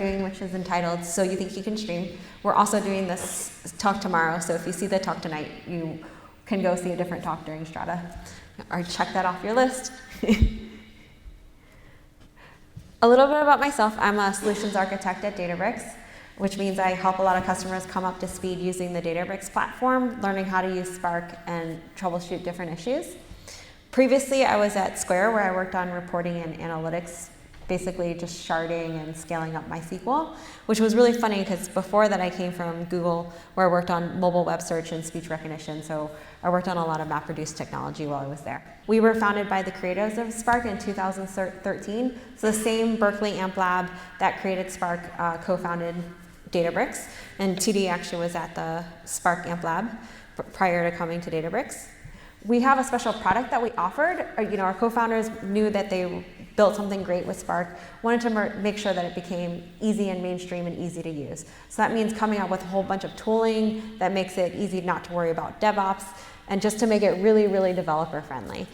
doing, which is entitled So You Think You Can Stream. We're also doing this talk tomorrow, so if you see the talk tonight, you can go see a different talk during Strata. Or check that off your list. A little bit about myself. I'm a solutions architect at Databricks, which means I help a lot of customers come up to speed using the Databricks platform, learning how to use Spark and troubleshoot different issues. Previously, I was at Square, where I worked on reporting and analytics, basically just sharding and scaling up MySQL, which was really funny because before that I came from Google, where I worked on mobile web search and speech recognition, so I worked on a lot of MapReduce technology while I was there. We were founded by the creators of Spark in 2013, so the same Berkeley Amp Lab that created Spark co-founded Databricks, and TD actually was at the Spark Amp Lab prior to coming to Databricks. We have a special product that we offered. Our co-founders knew that they built something great with Spark, wanted to make sure that it became easy and mainstream and easy to use. So that means coming up with a whole bunch of tooling that makes it easy not to worry about DevOps, and just to make it really, really developer friendly.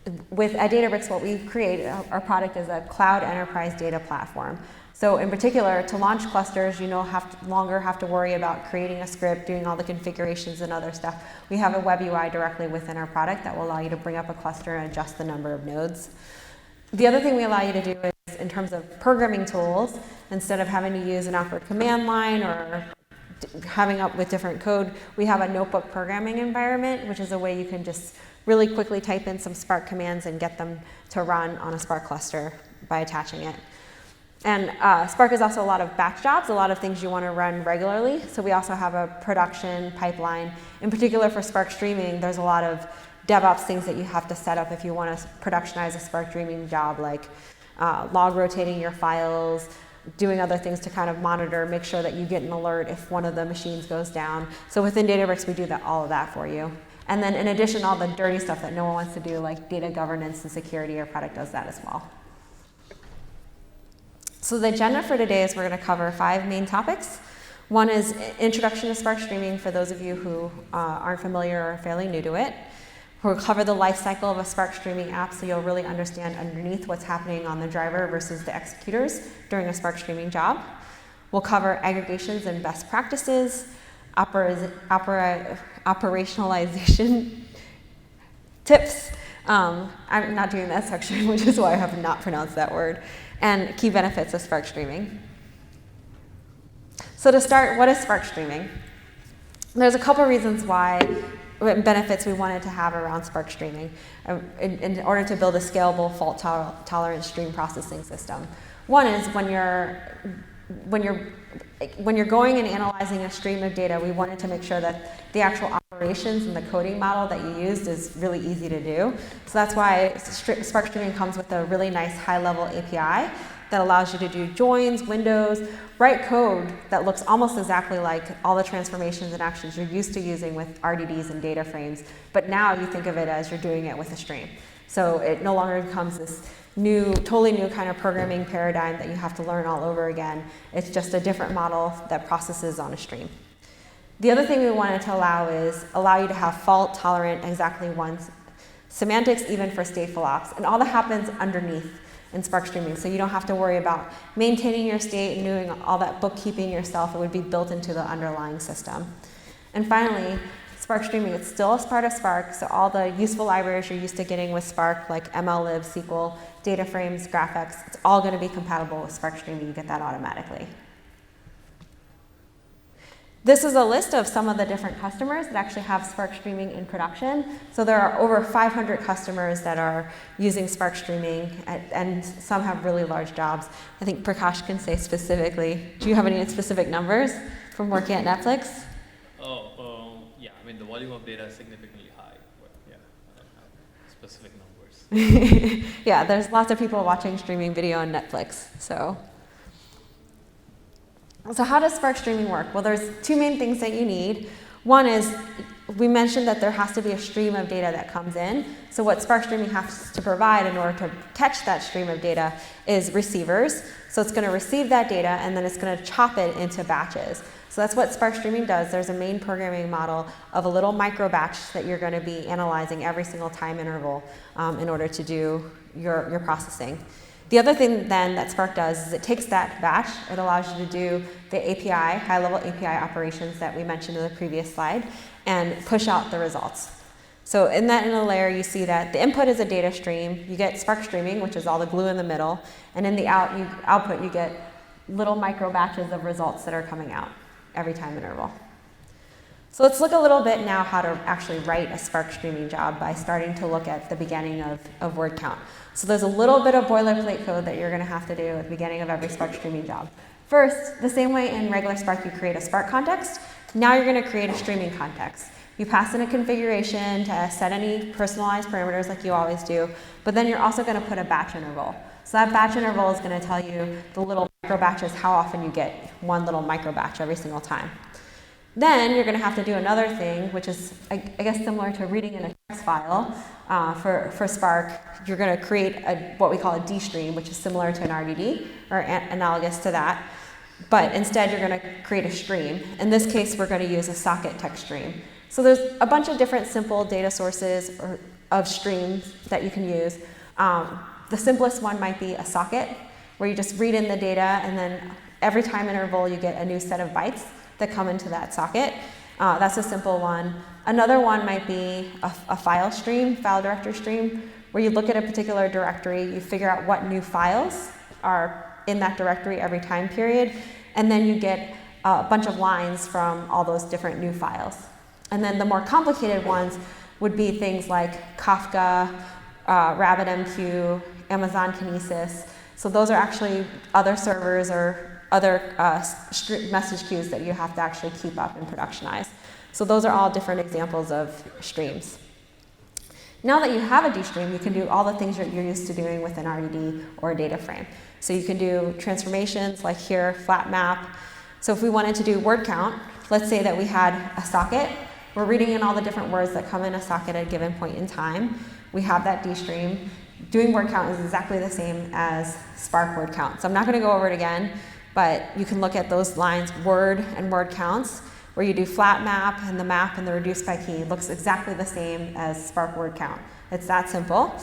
At Databricks, what we create, our product is a cloud enterprise data platform. So in particular, to launch clusters, you no longer have to worry about creating a script, doing all the configurations and other stuff. We have a web UI directly within our product that will allow you to bring up a cluster and adjust the number of nodes. The other thing we allow you to do is, in terms of programming tools, instead of having to use an awkward command line or having up with different code, we have a notebook programming environment, which is a way you can just really quickly type in some Spark commands and get them to run on a Spark cluster by attaching it. And Spark is also a lot of batch jobs, a lot of things you want to run regularly. So we also have a production pipeline. In particular for Spark streaming, there's a lot of DevOps things that you have to set up if you want to productionize a Spark streaming job, like log rotating your files, doing other things to kind of monitor, make sure that you get an alert if one of the machines goes down. So within Databricks, we do all of that for you. And then in addition, all the dirty stuff that no one wants to do, like data governance and security, our product does that as well. So the agenda for today is we're going to cover 5 main topics. One is introduction to Spark streaming for those of you who aren't familiar or are fairly new to it. We'll cover the life cycle of a Spark streaming app, so you'll really understand underneath what's happening on the driver versus the executors during a Spark streaming job. We'll cover aggregations and best practices, operationalization tips. I'm not doing that section, which is why I have not pronounced that word. And key benefits of Spark streaming. So to start, what is Spark streaming? There's a couple reasons what benefits we wanted to have around Spark streaming in order to build a scalable fault-tolerant stream processing system. One is when you're going and analyzing a stream of data, we wanted to make sure that the actual operations and the coding model that you used is really easy to do. So that's why Spark streaming comes with a really nice high-level API that allows you to do joins, windows, write code that looks almost exactly like all the transformations and actions you're used to using with RDDs and data frames, but now you think of it as you're doing it with a stream. So it no longer becomes this totally new kind of programming paradigm that you have to learn all over again. It's just a different model that processes on a stream. The other thing we wanted to allow you to have fault-tolerant exactly once semantics even for stateful ops, and all that happens underneath in Spark streaming, so you don't have to worry about maintaining your state and doing all that bookkeeping yourself. It would be built into the underlying system. And finally, Spark streaming, it's still a part of Spark, so all the useful libraries you're used to getting with Spark, like MLlib, SQL, data frames, GraphX, it's all going to be compatible with Spark streaming. You get that automatically. This is a list of some of the different customers that actually have Spark streaming in production. So there are over 500 customers that are using Spark streaming, and some have really large jobs. I think Prakash can say specifically. Do you have any specific numbers from working at Netflix? Yeah, I mean, the volume of data is significantly high, but yeah, I don't have specific numbers. Yeah, there's lots of people watching streaming video on Netflix, So how does Spark streaming work? Well, there's 2 main things that you need. One is, we mentioned that there has to be a stream of data that comes in. So what Spark streaming has to provide in order to catch that stream of data is receivers. So it's going to receive that data, and then it's going to chop it into batches. So that's what Spark streaming does. There's a main programming model of a little micro batch that you're going to be analyzing every single time interval in order to do your processing. The other thing then that Spark does is it takes that batch, it allows you to do the API, high-level API operations that we mentioned in the previous slide, and push out the results. So in that inner layer, you see that the input is a data stream. You get Spark streaming, which is all the glue in the middle, and in the output, you get little micro batches of results that are coming out every time interval. So let's look a little bit now how to actually write a Spark streaming job by starting to look at the beginning of word count. So there's a little bit of boilerplate code that you're going to have to do at the beginning of every Spark streaming job. First, the same way in regular Spark you create a Spark context, now you're going to create a streaming context. You pass in a configuration to set any personalized parameters like you always do, but then you're also going to put a batch interval. So that batch interval is going to tell you the little micro batches, how often you get one little micro batch every single time. Then you're going to have to do another thing, which is, I guess, similar to reading in a text file. For Spark, you're going to create what we call a DStream, which is similar to an RDD, or analogous to that. But instead, you're going to create a stream. In this case, we're going to use a socket text stream. So there's a bunch of different simple data sources of streams that you can use. The simplest one might be a socket, where you just read in the data, and then every time interval, you get a new set of bytes that come into that socket. That's a simple one. Another one might be a file stream, file directory stream, where you look at a particular directory, you figure out what new files are in that directory every time period, and then you get a bunch of lines from all those different new files. And then the more complicated ones would be things like Kafka, RabbitMQ, Amazon Kinesis. So those are actually other servers or other message queues that you have to actually keep up and productionize. So those are all different examples of streams. Now that you have a DStream, you can do all the things that you're used to doing with an RDD or a data frame. So you can do transformations like here, flat map. So if we wanted to do word count, let's say that we had a socket. We're reading in all the different words that come in a socket at a given point in time. We have that DStream. Doing word count is exactly the same as Spark word count. So I'm not going to go over it again, but you can look at those lines, word and word counts, where you do flat map and the reduce by key looks exactly the same as Spark word count. It's that simple.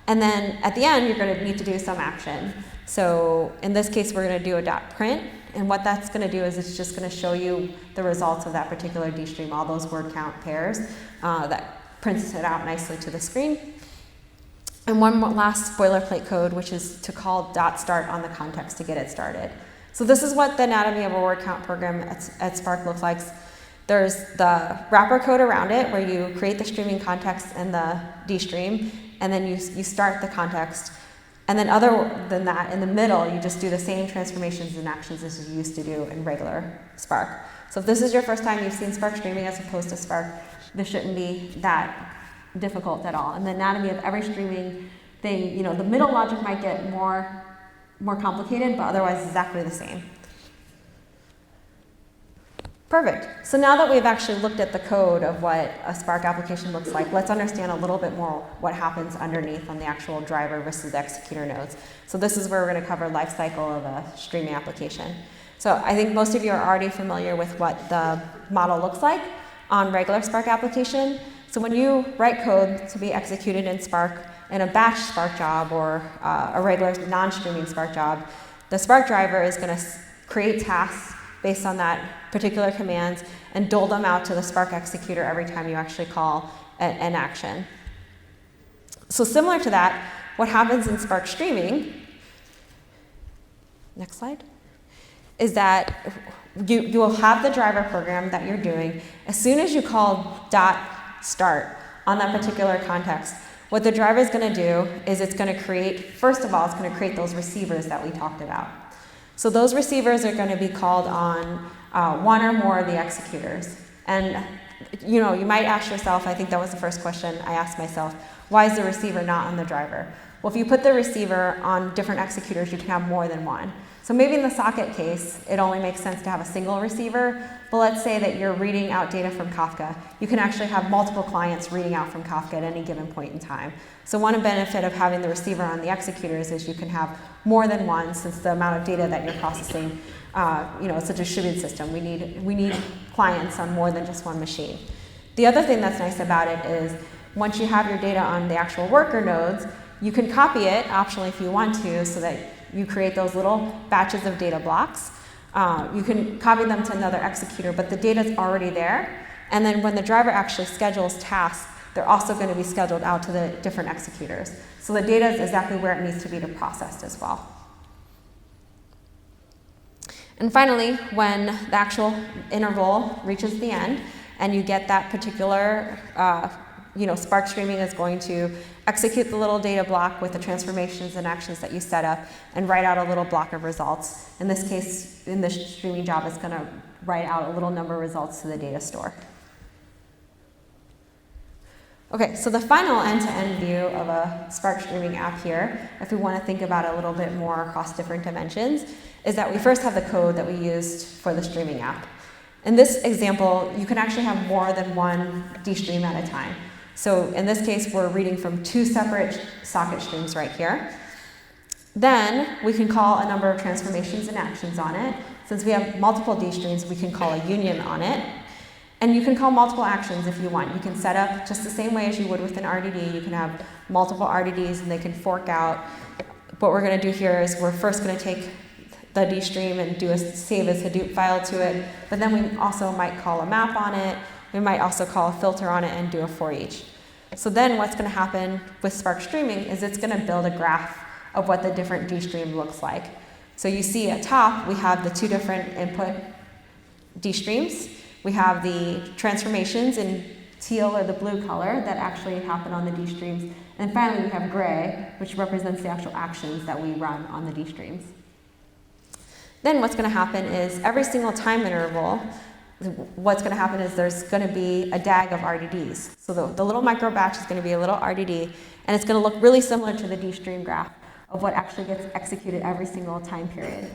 And then at the end, you're going to need to do some action. So in this case, we're going to do a .print. And what that's going to do is it's just going to show you the results of that particular DStream, all those word count pairs. That prints it out nicely to the screen. And one last boilerplate code, which is to call .start on the context to get it started. So this is what the anatomy of a word count program at Spark looks like. There's the wrapper code around it, where you create the streaming context and the DStream, and then you start the context. And then other than that, in the middle, you just do the same transformations and actions as you used to do in regular Spark. So if this is your first time you've seen Spark streaming as opposed to Spark, this shouldn't be that difficult at all. And the anatomy of every streaming thing, the middle logic might get more complicated, but otherwise exactly the same. Perfect. So now that we've actually looked at the code of what a Spark application looks like, let's understand a little bit more what happens underneath on the actual driver versus the executor nodes. So this is where we're going to cover life cycle of a streaming application. So I think most of you are already familiar with what the model looks like on regular Spark application. So when you write code to be executed in Spark in a batch Spark job or a regular non-streaming Spark job, the Spark driver is going to create tasks based on that particular commands and dole them out to the Spark executor every time you actually call an action. So similar to that, what happens in Spark streaming, next slide, is that you will have the driver program that you're doing. As soon as you call .start on that particular context, what the driver is going to do is it's going to create, first of all, it's going to create those receivers that we talked about. So those receivers are going to be called on one or more of the executors. And you might ask yourself, I think that was the first question I asked myself, why is the receiver not on the driver? Well, if you put the receiver on different executors, you can have more than one. So maybe in the socket case, it only makes sense to have a single receiver. But let's say that you're reading out data from Kafka. You can actually have multiple clients reading out from Kafka at any given point in time. So one benefit of having the receiver on the executors is you can have more than one, since the amount of data that you're processing, it's a distributed system. We need clients on more than just one machine. The other thing that's nice about it is once you have your data on the actual worker nodes, You can copy it optionally if you want to, so that you create those little batches of data blocks. You can copy them to another executor, but the data is already there. And then when the driver actually schedules tasks, they're also going to be scheduled out to the different executors. So the data is exactly where it needs to be processed as well. And finally, when the actual interval reaches the end and you get that particular, Spark Streaming is going to execute the little data block with the transformations and actions that you set up and write out a little block of results. In this case, in the streaming job, it's going to write out a little number of results to the data store. Okay, so the final end-to-end view of a Spark Streaming app here, if we want to think about it a little bit more across different dimensions, is that we first have the code that we used for the streaming app. In this example, you can actually have more than one DStream at a time. So in this case, we're reading from 2 separate socket streams right here. Then we can call a number of transformations and actions on it. Since we have multiple DStreams, we can call a union on it. And you can call multiple actions if you want. You can set up just the same way as you would with an RDD. You can have multiple RDDs and they can fork out. What we're going to do here is we're first going to take the DStream and do a save as Hadoop file to it, but then we also might call a map on it. We might also call a filter on it and do a for each. So then what's going to happen with Spark Streaming is it's going to build a graph of what the different DStream looks like. So you see at top, we have the 2 different input DStreams. We have the transformations in teal or the blue color that actually happen on the DStreams. And finally, we have gray, which represents the actual actions that we run on the DStreams. Then what's going to happen is every single time interval, what's going to happen is there's going to be a DAG of RDDs. So the little micro batch is going to be a little RDD, and it's going to look really similar to the DStream graph of what actually gets executed every single time period.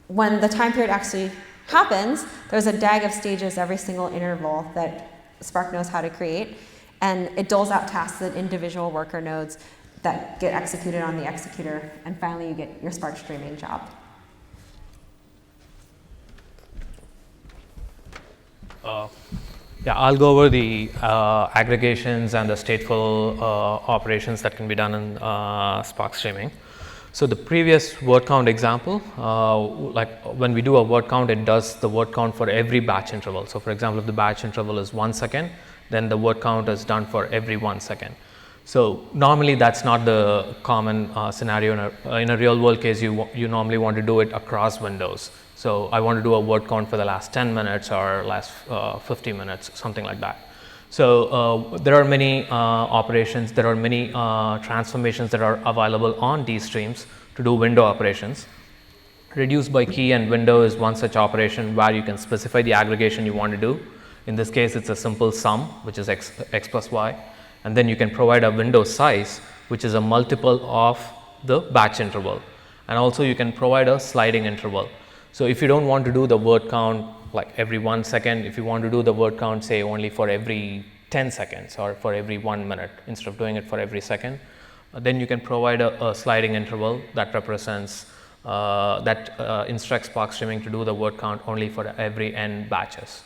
When the time period actually happens, there's a DAG of stages every single interval that Spark knows how to create, and it doles out tasks to individual worker nodes that get executed on the executor, and finally you get your Spark Streaming job. I'll go over the aggregations and the stateful operations that can be done in Spark Streaming. So the previous word count example, like when we do a word count, it does the word count for every batch interval. So for example, if the batch interval is 1 second, then the word count is done for every 1 second. So normally that's not the common scenario. In a real world case, you normally want to do it across windows. So I want to do a word count for the last 10 minutes or last 50 minutes, something like that. So there are many operations, there are many transformations that are available on DStreams to do window operations. Reduce by key and window is one such operation where you can specify the aggregation you want to do. In this case, it's a simple sum, which is x plus y. And then you can provide a window size, which is a multiple of the batch interval. And also you can provide a sliding interval. So if you don't want to do the word count like every 1 second, if you want to do the word count say only for every 10 seconds or for every 1 minute instead of doing it for every second, then you can provide a sliding interval that represents, instructs Spark Streaming to do the word count only for every n batches.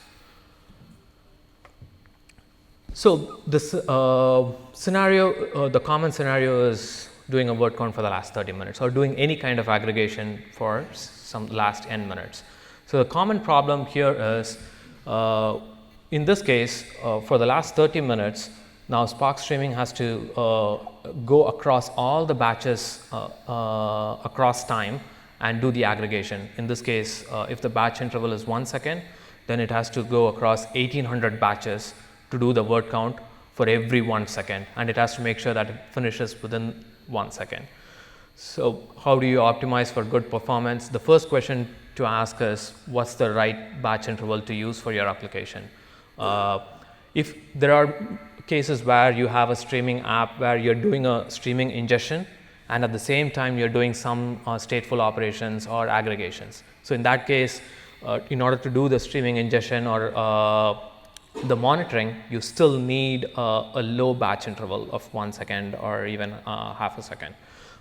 So this scenario, the common scenario is doing a word count for the last 30 minutes or doing any kind of aggregation for some last n minutes. So the common problem here is, in this case, for the last 30 minutes, now Spark Streaming has to go across all the batches across time and do the aggregation. In this case, if the batch interval is 1 second, then it has to go across 1800 batches to do the word count for every 1 second, and it has to make sure that it finishes within 1 second. So how do you optimize for good performance? The first question to ask is, what's the right batch interval to use for your application? If there are cases where you have a streaming app where you're doing a streaming ingestion and at the same time you're doing some stateful operations or aggregations. So in that case, in order to do the streaming ingestion or the monitoring, you still need a low batch interval of 1 second or even half a second.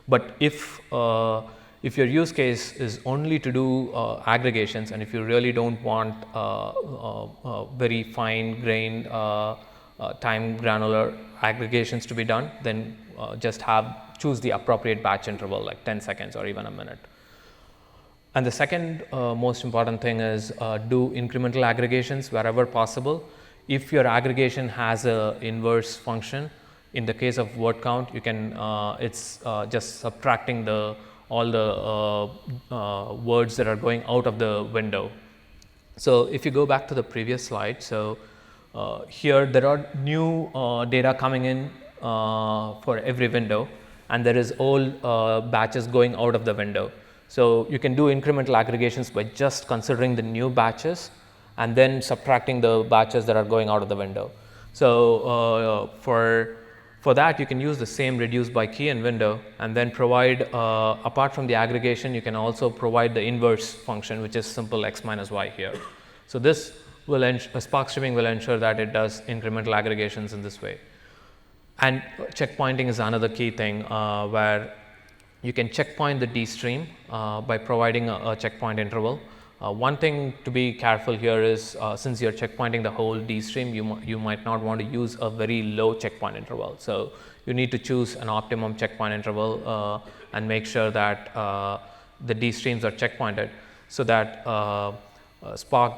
But if your use case is only to do aggregations, and if you really don't want very fine grained time granular aggregations to be done, then just choose the appropriate batch interval, like 10 seconds or even a minute. And the second most important thing is do incremental aggregations wherever possible. If your aggregation has an inverse function, in the case of word count, you can it's just subtracting all the words that are going out of the window. So if you go back to the previous slide, so here there are new data coming in for every window, and there is old batches going out of the window. So you can do incremental aggregations by just considering the new batches and then subtracting the batches that are going out of the window. So for that, you can use the same reduce by key and window, and then provide apart from the aggregation, you can also provide the inverse function, which is simple x minus y here. So this will Spark streaming will ensure that it does incremental aggregations in this way. And checkpointing is another key thing where you can checkpoint the DStream by providing a checkpoint interval. One thing to be careful here is since you're checkpointing the whole DStream, you might not want to use a very low checkpoint interval. So you need to choose an optimum checkpoint interval and make sure that the DStreams are checkpointed so that Spark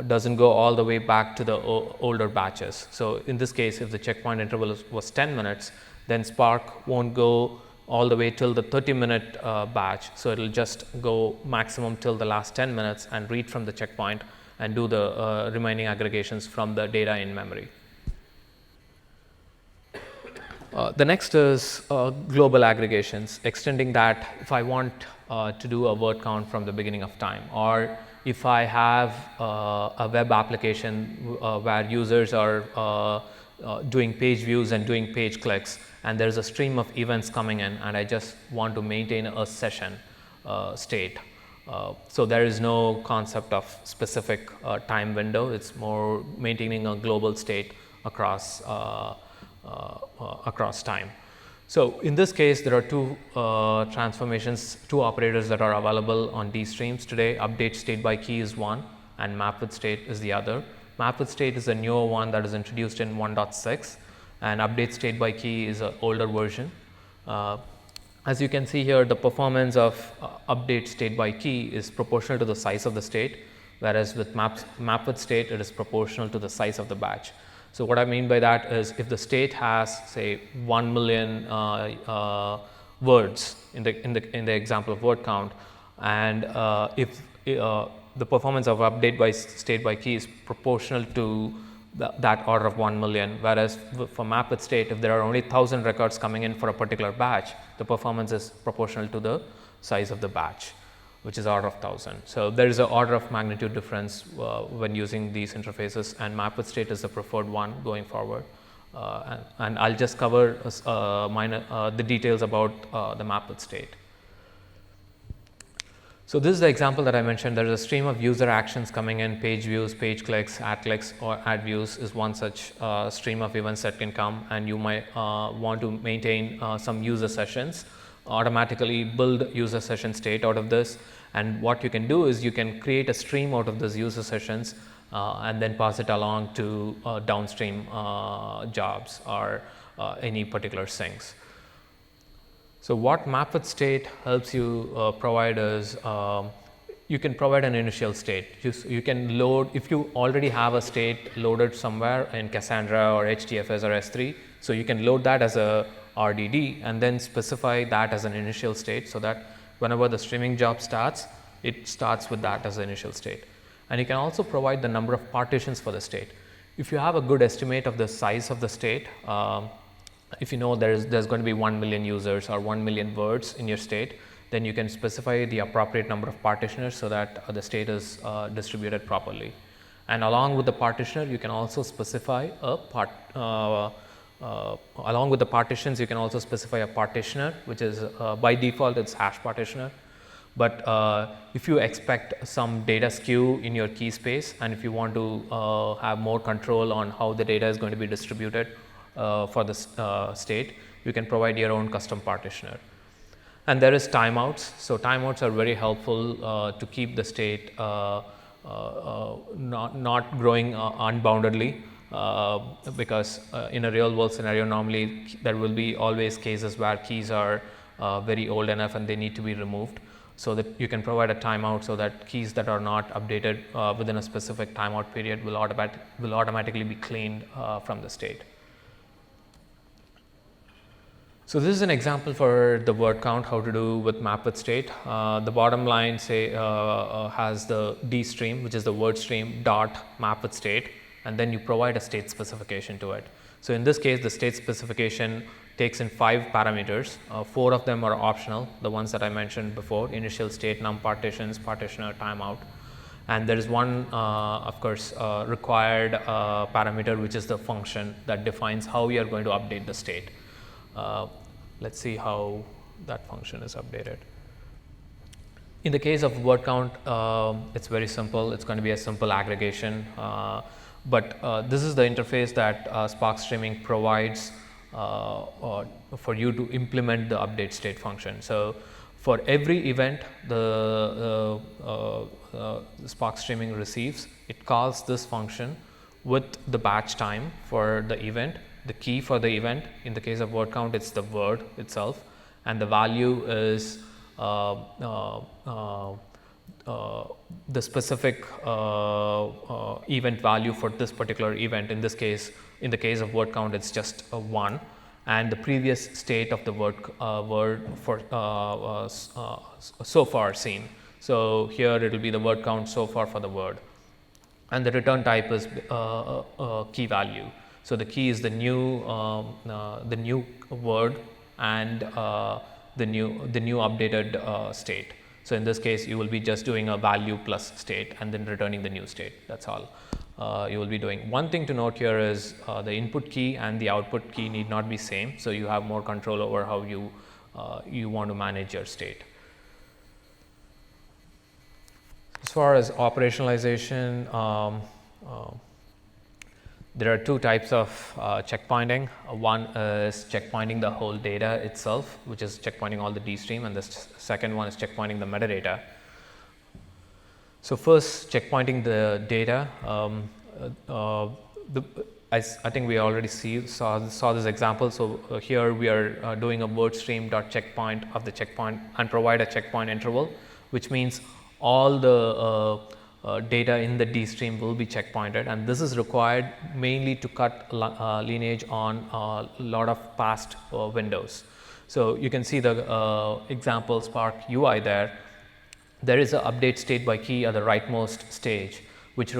doesn't go all the way back to the older batches. So in this case, if the checkpoint interval was 10 minutes, then Spark won't go all the way till the 30-minute batch. So it will just go maximum till the last 10 minutes and read from the checkpoint and do the remaining aggregations from the data in memory. The next is global aggregations, extending that if I want to do a word count from the beginning of time, or if I have a web application where users are doing page views and doing page clicks, and there's a stream of events coming in, and I just want to maintain a session state. So there is no concept of specific time window. It's more maintaining a global state across time. So in this case, there are two transformations, two operators that are available on DStreams today. Update state by key is one, and map with state is the other. Map with state is a newer one that is introduced in 1.6, and update state by key is an older version. As you can see here, the performance of update state by key is proportional to the size of the state, whereas with map with state, it is proportional to the size of the batch. So what I mean by that is if the state has, say, 1 million words in the example of word count, and if the performance of update by state by key is proportional to that order of 1 million, whereas for map with state, if there are only 1,000 records coming in for a particular batch, the performance is proportional to the size of the batch, which is order of 1,000. So there is an order of magnitude difference when using these interfaces, and map with state is the preferred one going forward. And I'll just cover the details about the map with state. So this is the example that I mentioned. There is a stream of user actions coming in, page views, page clicks, or ad views is one such stream of events that can come, and you might want to maintain some user sessions, automatically build user session state out of this. And what you can do is you can create a stream out of those user sessions and then pass it along to downstream jobs or any particular things. So what map with state helps you provide is you can provide an initial state. You can load, if you already have a state loaded somewhere in Cassandra or HDFS or S3, so you can load that as a RDD and then specify that as an initial state, so that whenever the streaming job starts, it starts with that as the initial state. And you can also provide the number of partitions for the state. If you have a good estimate of the size of the state, if you know there's going to be 1 million users or 1 million words in your state, then you can specify the appropriate number of partitioners so that the state is distributed properly. And along with the partitioner, you can also specify along with the partitions, you can also specify a partitioner, which is by default it's hash partitioner. But if you expect some data skew in your key space, and if you want to have more control on how the data is going to be distributed for this state, you can provide your own custom partitioner. And there is timeouts. So timeouts are very helpful to keep the state not growing unboundedly. because in a real world scenario, normally there will be always cases where keys are very old enough and they need to be removed. So that you can provide a timeout so that keys that are not updated within a specific timeout period will automatically be cleaned from the state. So this is an example for the word count, how to do with map with state. The bottom line has the DStream, which is the word stream dot map with state, and then you provide a state specification to it. So in this case, the state specification takes in 5 parameters. 4 of them are optional, the ones that I mentioned before: initial state, num partitions, partitioner, timeout. And there is one, of course, required parameter, which is the function that defines how we are going to update the state. Let's see how that function is updated. In the case of word count, it's very simple. It's going to be a simple aggregation. But this is the interface that Spark Streaming provides for you to implement the update state function. So for every event the Spark Streaming receives, it calls this function with the batch time for the event, the key for the event. In the case of word count, it's the word itself, and the value is the specific event value for this particular event. In this case, in the case of word count, it's just 1, and the previous state of the word for so far seen. So here it will be the word count so far for the word, and the return type is key value. So the key is the new word and the new updated state. So in this case, you will be just doing a value plus state and then returning the new state. That's all you will be doing. One thing to note here is the input key and the output key need not be same. So you have more control over how you want to manage your state. As far as operationalization, there are 2 types of checkpointing. One is checkpointing the whole data itself, which is checkpointing all the DStream, and the second one is checkpointing the metadata. So first, checkpointing the data. As I think we already saw this example. So here we are doing a word stream dot checkpoint of the checkpoint and provide a checkpoint interval, which means all the data in the DStream will be checkpointed, and this is required mainly to cut lineage on a lot of past windows. So you can see the example Spark UI there. There is an update state by key at the rightmost stage, which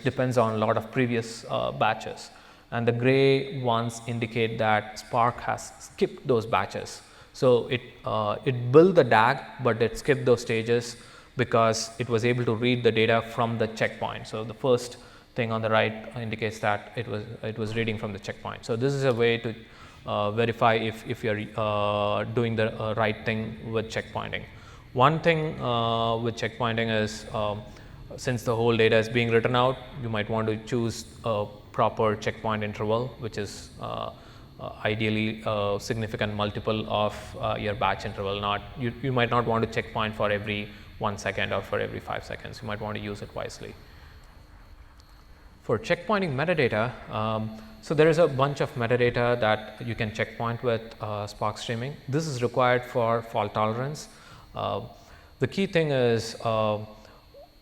depends on a lot of previous batches, and the gray ones indicate that Spark has skipped those batches. So it built the DAG, but it skipped those stages because it was able to read the data from the checkpoint. So the first thing on the right indicates that it was reading from the checkpoint. So this is a way to verify if you're doing the right thing with checkpointing. One thing with checkpointing is since the whole data is being written out, you might want to choose a proper checkpoint interval, which is ideally a significant multiple of your batch interval. You might not want to checkpoint for every 1 second or for every 5 seconds. You might want to use it wisely. For checkpointing metadata, so there is a bunch of metadata that you can checkpoint with Spark Streaming. This is required for fault tolerance. The key thing is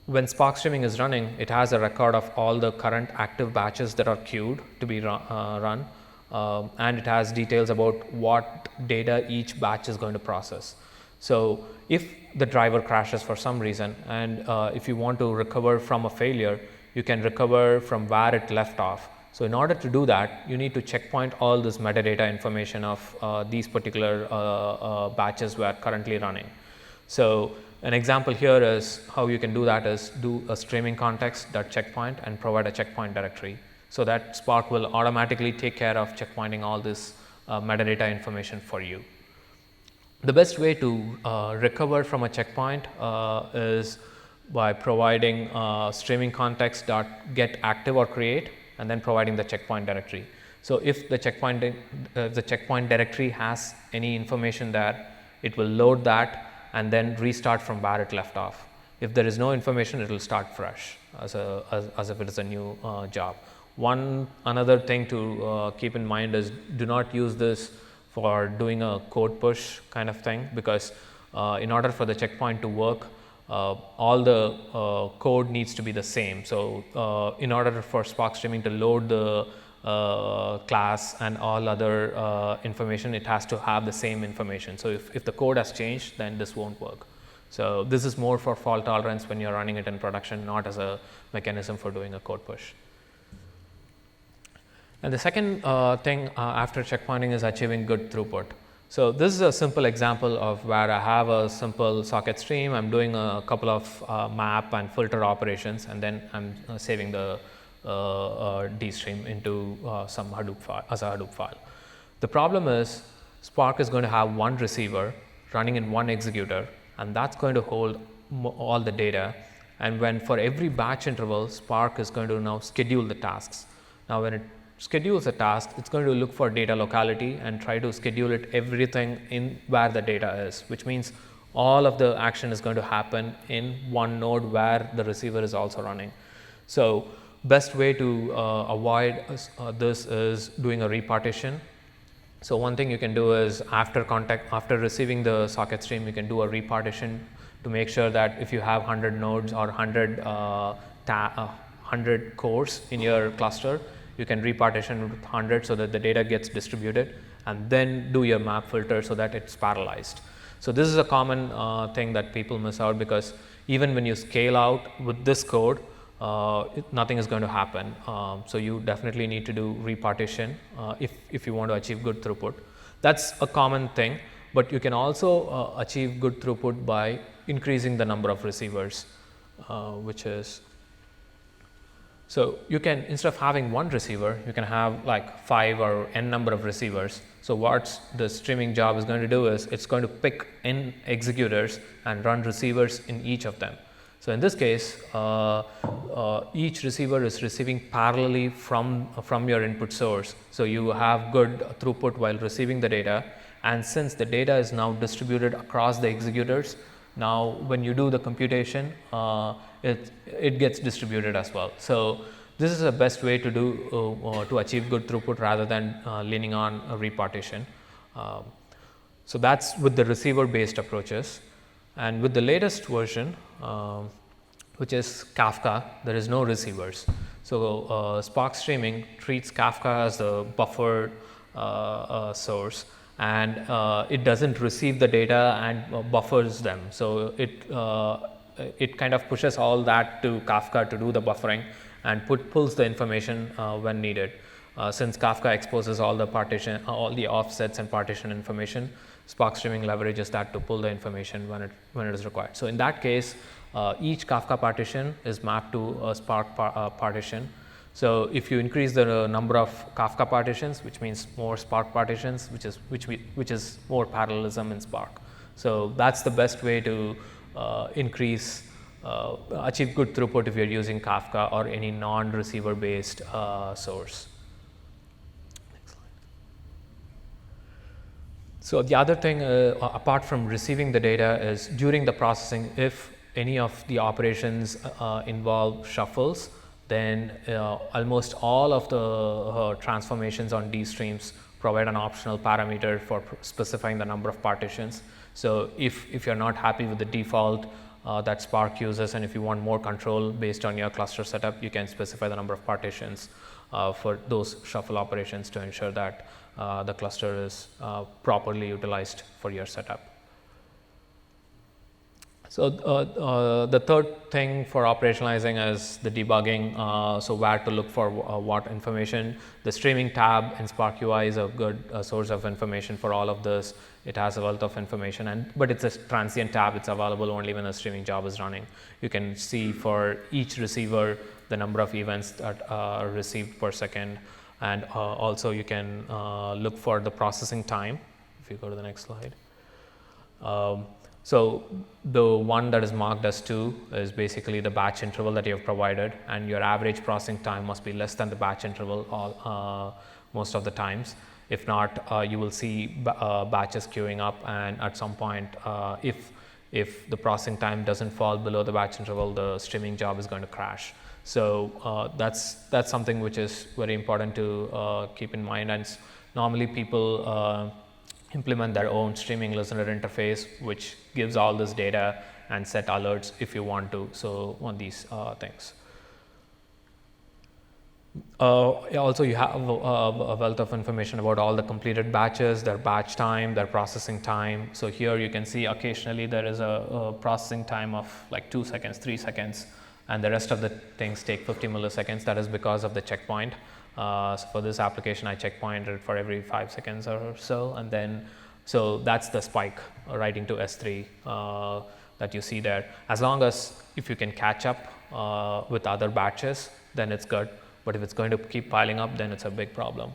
when Spark Streaming is running, it has a record of all the current active batches that are queued to be run, and it has details about what data each batch is going to process. So if the driver crashes for some reason, and if you want to recover from a failure, you can recover from where it left off. So in order to do that, you need to checkpoint all this metadata information of these particular batches we are currently running. So an example here is how you can do that is do a streaming context.checkpoint and provide a checkpoint directory, so that Spark will automatically take care of checkpointing all this metadata information for you. The best way to recover from a checkpoint is by providing streaming context.get active or create, and then providing the checkpoint directory. So if the checkpoint directory has any information there, it will load that and then restart from where it left off. If there is no information, it will start fresh as if it is a new job. Another thing to keep in mind is do not use this for doing a code push kind of thing, because in order for the checkpoint to work, all the code needs to be the same. So in order for Spark Streaming to load the class and all other information, it has to have the same information. So if the code has changed, then this won't work. So this is more for fault tolerance when you're running it in production, not as a mechanism for doing a code push. And the second thing after checkpointing is achieving good throughput. So this is a simple example of where I have a simple socket stream. I'm doing a couple of map and filter operations, and then I'm saving the DStream into some Hadoop file as a Hadoop file. The problem is Spark is going to have one receiver running in one executor, and that's going to hold all the data. And when for every batch interval, Spark is going to now schedule the tasks. Now when it schedules a task, it's going to look for data locality and try to schedule it everything in where the data is, which means all of the action is going to happen in one node where the receiver is also running. So best way to avoid this is doing a repartition. So one thing you can do is after receiving the socket stream, you can do a repartition to make sure that if you have 100 nodes or 100 cores in your cluster, you can repartition with 100 so that the data gets distributed, and then do your map filter so that it's parallelized. So this is a common thing that people miss out, because even when you scale out with this code, nothing is going to happen. So you definitely need to do repartition if you want to achieve good throughput. That's a common thing, but you can also achieve good throughput by increasing the number of receivers, which is, so you can, instead of having one receiver, you can have like 5 or n number of receivers. So what the streaming job is going to do is it's going to pick n executors and run receivers in each of them. So in this case, each receiver is receiving parallelly from your input source. So you have good throughput while receiving the data, and since the data is now distributed across the executors, now when you do the computation, it gets distributed as well. So this is the best way to do to achieve good throughput rather than leaning on a repartition. So that's with the receiver based approaches. And with the latest version, which is Kafka, there is no receivers. So Spark Streaming treats Kafka as the buffered source, and it doesn't receive the data and buffers them. So it kind of pushes all that to Kafka to do the buffering and pulls the information when needed. Since Kafka exposes all the offsets and partition information, Spark Streaming leverages that to pull the information when it is required. So in that case, each Kafka partition is mapped to a Spark partition. So if you increase the number of Kafka partitions, which means more Spark partitions, which is more parallelism in Spark. So that's the best way to achieve good throughput if you're using Kafka or any non-receiver based source. So the other thing, apart from receiving the data, is during the processing, if any of the operations involve shuffles, then almost all of the transformations on DStreams provide an optional parameter for specifying the number of partitions. So if you're not happy with the default that Spark uses, and if you want more control based on your cluster setup, you can specify the number of partitions for those shuffle operations to ensure that the cluster is properly utilized for your setup. So the third thing for operationalizing is the debugging. So where to look for what information. The streaming tab in Spark UI is a good source of information for all of this. It has a wealth of information, but it's a transient tab. It's available only when a streaming job is running. You can see for each receiver the number of events that are received per second, and also you can look for the processing time. If you go to the next slide. So the one that is marked as 2 is basically the batch interval that you have provided, and your average processing time must be less than the batch interval most of the times. If not, you will see batches queuing up, and at some point, if the processing time doesn't fall below the batch interval, the streaming job is going to crash. So that's something which is very important to keep in mind. And normally people implement their own streaming listener interface, which gives all this data and set alerts if you want to. So on these things. Also, you have a wealth of information about all the completed batches, their batch time, their processing time. So here you can see occasionally there is a processing time of like 2 seconds, 3 seconds, and the rest of the things take 50 milliseconds. That is because of the checkpoint. So for this application, I checkpointed for every 5 seconds or so, and then so that's the spike right into S3 that you see there. As long as if you can catch up with other batches, then it's good. But if it's going to keep piling up, then it's a big problem.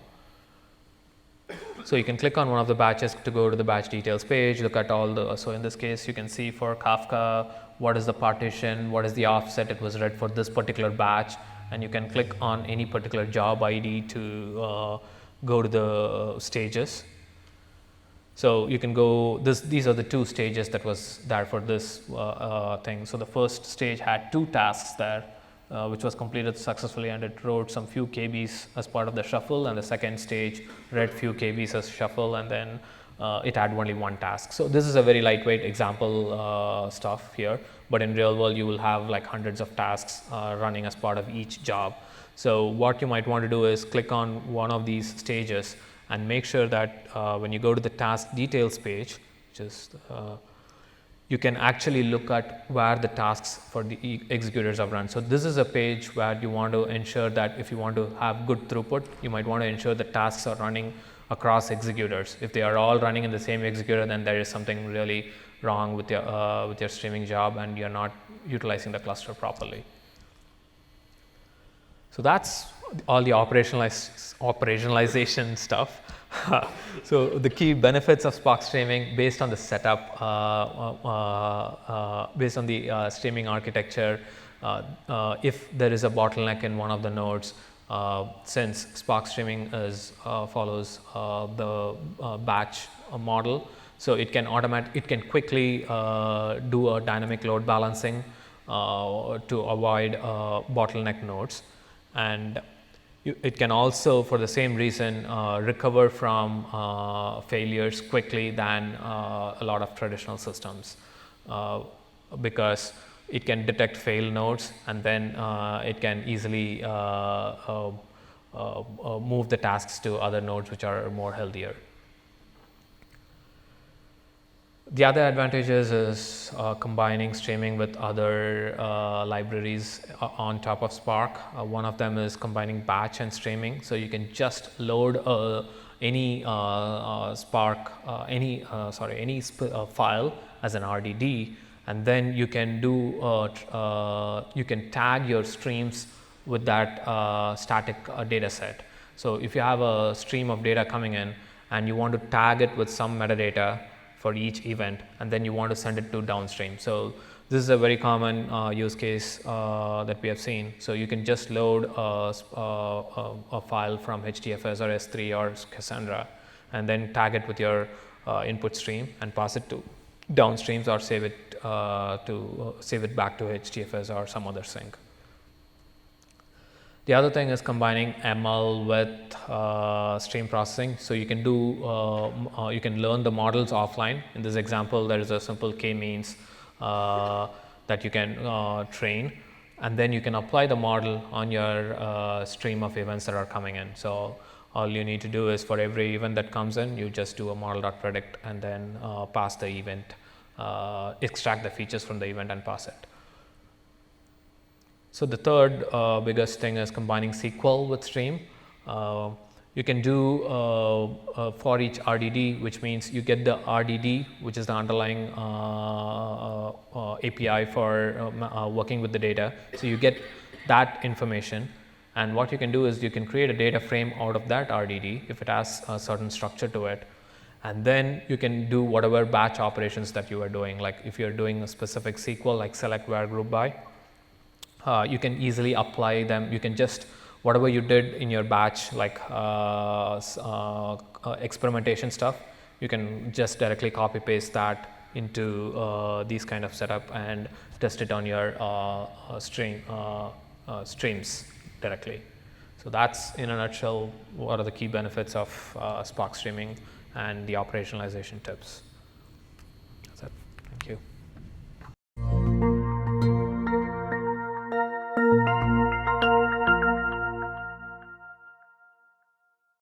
So you can click on one of the batches to go to the batch details page, look at all the, so in this case you can see for Kafka, what is the partition, what is the offset it was read for this particular batch, and you can click on any particular job ID to go to the stages. So you can go, these are the 2 stages that was there for this thing. So the first stage had 2 tasks there. Which was completed successfully, and it wrote some few KBs as part of the shuffle, and the second stage read few KBs as shuffle, and then it had only 1 task. So this is a very lightweight example stuff here, but in real world you will have like hundreds of tasks running as part of each job. So what you might want to do is click on one of these stages and make sure that when you go to the task details page, which is you can actually look at where the tasks for the executors have run. So this is a page where you want to ensure that if you want to have good throughput, you might want to ensure the tasks are running across executors. If they are all running in the same executor, then there is something really wrong with your streaming job, and you're not utilizing the cluster properly. So that's all the operationalization stuff. So the key benefits of Spark streaming based on the setup, based on the streaming architecture, if there is a bottleneck in one of the nodes, since Spark streaming follows the batch model, so it can quickly do a dynamic load balancing to avoid bottleneck nodes, and it can also, for the same reason, recover from failures quickly than a lot of traditional systems, because it can detect failed nodes, and then it can easily move the tasks to other nodes which are more healthier. The other advantages is combining streaming with other libraries on top of Spark. One of them is combining batch and streaming. So you can just load any Spark, any file as an RDD, and then you can do you can tag your streams with that static data set. So if you have a stream of data coming in and you want to tag it with some metadata for each event, and then you want to send it to downstream. So this is a very common use case that we have seen. So you can just load a file from HDFS or S3 or Cassandra, and then tag it with your input stream and pass it to downstreams, or save it back to HDFS or some other sync. The other thing is combining ML with stream processing. So you can do you can learn the models offline. In this example, there is a simple k-means that you can train, and then you can apply the model on your stream of events that are coming in. So all you need to do is, for every event that comes in, you just do a model.predict and then pass the event, extract the features from the event and pass it. So the third biggest thing is combining SQL with stream. You can do for each RDD, which means you get the RDD, which is the underlying API for working with the data. So you get that information, and what you can do is you can create a data frame out of that RDD if it has a certain structure to it, and then you can do whatever batch operations that you are doing. Like if you are doing a specific SQL like select, where, group by, you can easily apply them. You can just, whatever you did in your batch, like experimentation stuff, you can just directly copy paste that into these kind of setup and test it on your stream streams directly. So that's in a nutshell what are the key benefits of Spark streaming and the operationalization tips. That's it. Thank you.